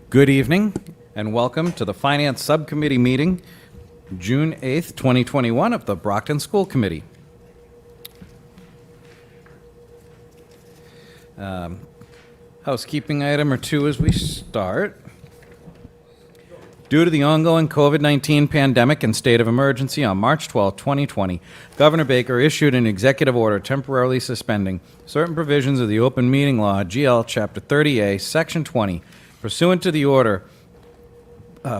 Good evening, and welcome to the Finance Subcommittee meeting, June 8th, 2021, of the Brockton School Committee. Housekeeping item or two as we start. Due to the ongoing COVID-19 pandemic and state of emergency on March 12, 2020, Governor Baker issued an executive order temporarily suspending certain provisions of the Open Meeting Law, GL Chapter 30A, Section 20. Pursuant to the order,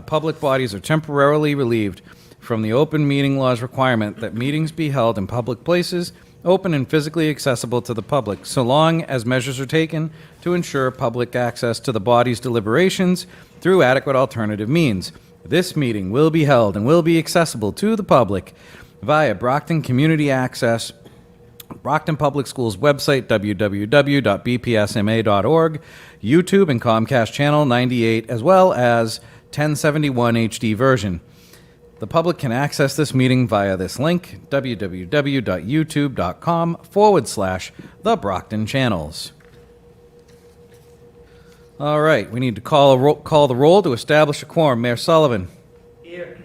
public bodies are temporarily relieved from the open meeting law's requirement that meetings be held in public places, open and physically accessible to the public, so long as measures are taken to ensure public access to the body's deliberations through adequate alternative means. This meeting will be held and will be accessible to the public via Brockton Community Access, Brockton Public Schools website, www.bpsma.org, YouTube and Comcast Channel 98, as well as 1071 HD version. The public can access this meeting via this link, www.youtube.com/TheBrocktonChannels. All right, we need to call the roll to establish a quorum. Mayor Sullivan. Here.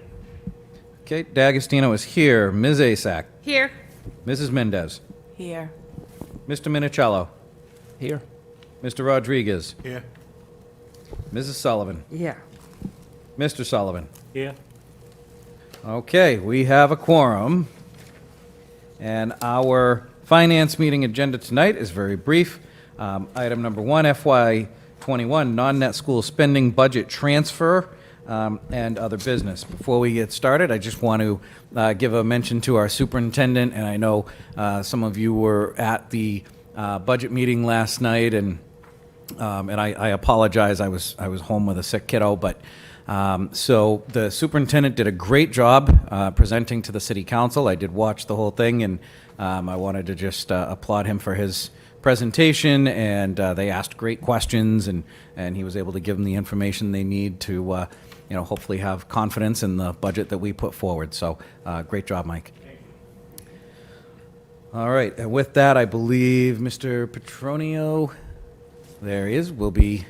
Okay, D'Agostino is here. Ms. Asak. Here. Mrs. Mendez. Here. Mr. Minicello. Here. Mr. Rodriguez. Here. Mrs. Sullivan. Yeah. Mr. Sullivan. Here. Okay, we have a quorum. And our finance meeting agenda tonight is very brief. Item number one, FY21 non-net school spending budget transfer and other business. Before we get started, I just want to give a mention to our superintendent, and I know some of you were at the budget meeting last night, and I apologize. I was home with a sick kiddo, but so the superintendent did a great job presenting to the city council. I did watch the whole thing, and I wanted to just applaud him for his presentation, and they asked great questions, and he was able to give them the information they need to hopefully have confidence in the budget that we put forward. So great job, Mike. All right, and with that, I believe Mr. Petronio, there he is, will be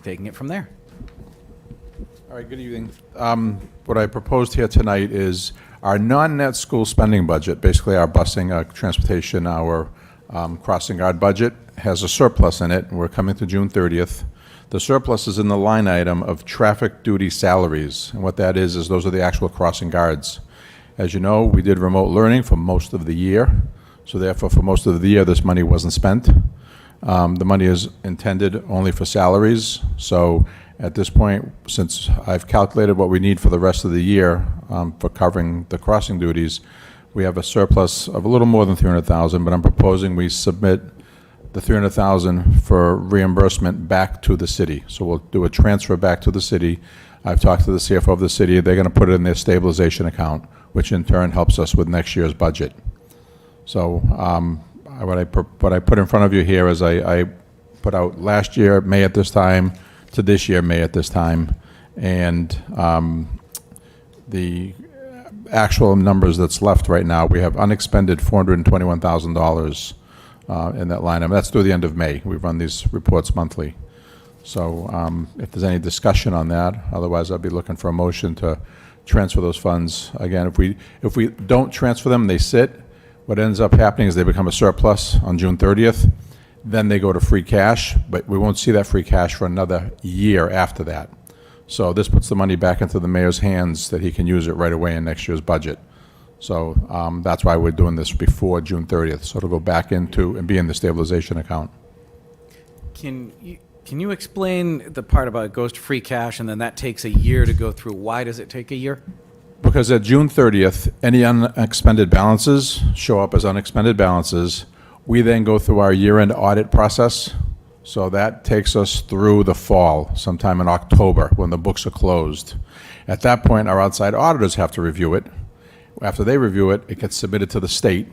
taking it from there. All right, good evening. What I proposed here tonight is our non-net school spending budget, basically our busing, our transportation, our crossing guard budget has a surplus in it, and we're coming to June 30th. The surplus is in the line item of traffic duty salaries, and what that is those are the actual crossing guards. As you know, we did remote learning for most of the year, so therefore for most of the year this money wasn't spent. The money is intended only for salaries, so at this point, since I've calculated what we need for the rest of the year for covering the crossing duties, we have a surplus of a little more than $300,000, but I'm proposing we submit the $300,000 for reimbursement back to the city. So we'll do a transfer back to the city. I've talked to the CFO of the city. They're going to put it in their stabilization account, which in turn helps us with next year's budget. So what I put in front of you here is I put out last year, May at this time, to this year, May at this time, and the actual numbers that's left right now, we have unexpended $421,000 in that line item. That's through the end of May. We run these reports monthly. So if there's any discussion on that, otherwise I'll be looking for a motion to transfer those funds. Again, if we don't transfer them, they sit. What ends up happening is they become a surplus on June 30th. Then they go to free cash, but we won't see that free cash for another year after that. So this puts the money back into the mayor's hands that he can use it right away in next year's budget. So that's why we're doing this before June 30th. So it'll go back into and be in the stabilization account. Can you explain the part about it goes to free cash and then that takes a year to go through? Why does it take a year? Because at June 30th, any unexpended balances show up as unexpended balances. We then go through our year-end audit process. So that takes us through the fall, sometime in October, when the books are closed. At that point, our outside auditors have to review it. After they review it, it gets submitted to the state.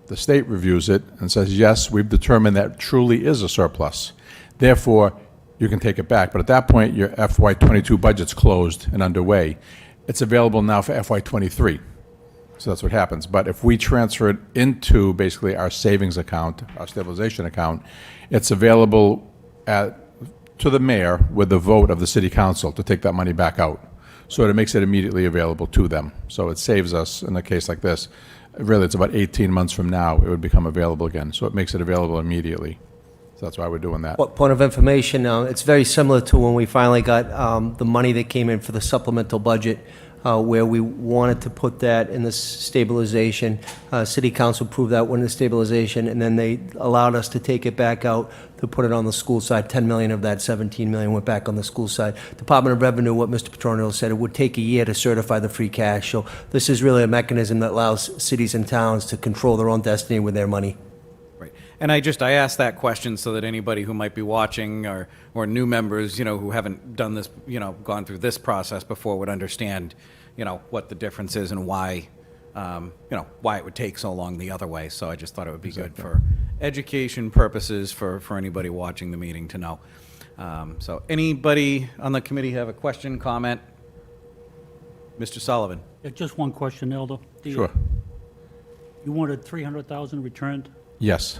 The state reviews it and says, yes, we've determined that truly is a surplus. Therefore, you can take it back. But at that point, your FY22 budget's closed and underway. It's available now for FY23. So that's what happens. But if we transfer it into basically our savings account, our stabilization account, it's available to the mayor with the vote of the city council to take that money back out. So it makes it immediately available to them. So it saves us, in a case like this, really, it's about 18 months from now, it would become available again. So it makes it available immediately. So that's why we're doing that. Point of information, it's very similar to when we finally got the money that came in for the supplemental budget, where we wanted to put that in the stabilization. City council approved that one in the stabilization, and then they allowed us to take it back out to put it on the school side. 10 million of that 17 million went back on the school side. Department of Revenue, what Mr. Petronio said, it would take a year to certify the free cash. So this is really a mechanism that allows cities and towns to control their own destiny with their money. Right. And I asked that question so that anybody who might be watching or new members, who haven't done this, gone through this process before would understand, what the difference is and why, why it would take so long the other way. So I just thought it would be good for education purposes for anybody watching the meeting to know. So anybody on the committee have a question, comment? Mr. Sullivan? Yeah, just one question, Elder. Sure. You wanted 300,000 returned. Yes.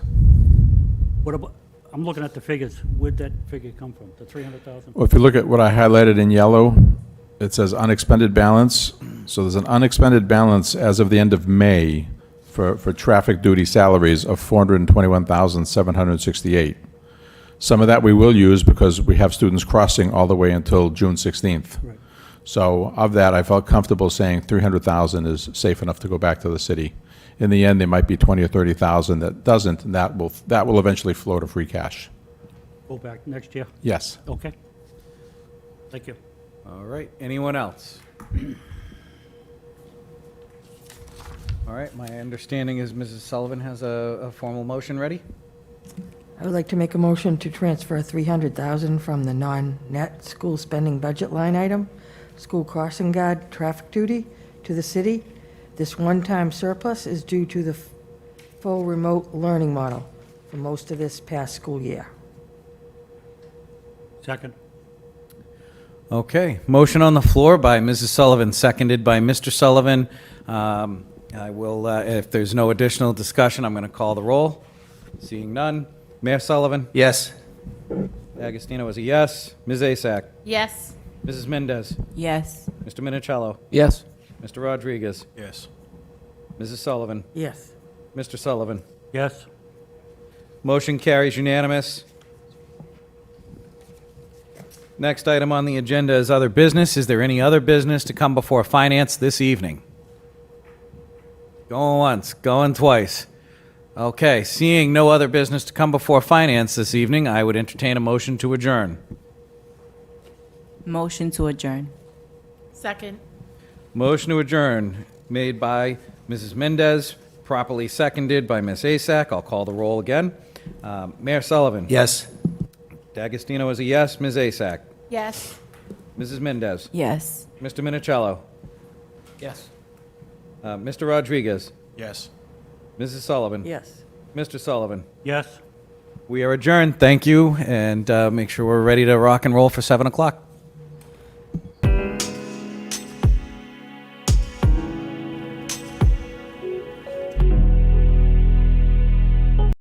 What about, I'm looking at the figures. Where'd that figure come from, the 300,000? Well, if you look at what I highlighted in yellow, it says unexpended balance. So there's an unexpended balance as of the end of May for traffic duty salaries of 421,768. Some of that we will use because we have students crossing all the way until June 16th. Right. So of that, I felt comfortable saying 300,000 is safe enough to go back to the city. In the end, there might be 20 or 30,000 that doesn't, and that will eventually flow to free cash. Go back next year? Yes. Okay. Thank you. All right, anyone else? All right, my understanding is Mrs. Sullivan has a formal motion ready? I would like to make a motion to transfer $300,000 from the non-net school spending budget line item, school crossing guard traffic duty, to the city. This one-time surplus is due to the full remote learning model for most of this past school year. Second. Okay, motion on the floor by Mrs. Sullivan, seconded by Mr. Sullivan. I will, if there's no additional discussion, I'm going to call the roll. Seeing none. Mayor Sullivan? Yes. Agostino is a yes. Ms. Asak? Yes. Mrs. Mendez? Yes. Mr. Minicello? Yes. Mr. Rodriguez? Yes. Mrs. Sullivan? Yes. Mr. Sullivan? Yes. Motion carries unanimous. Next item on the agenda is other business. Is there any other business to come before finance this evening? Going once, going twice. Okay, seeing no other business to come before finance this evening, I would entertain a motion to adjourn. Motion to adjourn. Second. Motion to adjourn made by Mrs. Mendez, properly seconded by Ms. Asak. I'll call the roll again. Mayor Sullivan? Yes. D'Agostino is a yes. Ms. Asak? Yes. Mrs. Mendez? Yes. Mr. Minicello? Yes. Mr. Rodriguez? Yes. Mrs. Sullivan? Yes. Mr. Sullivan? Yes. We are adjourned. Thank you, and make sure we're ready to rock and roll for 7 o'clock.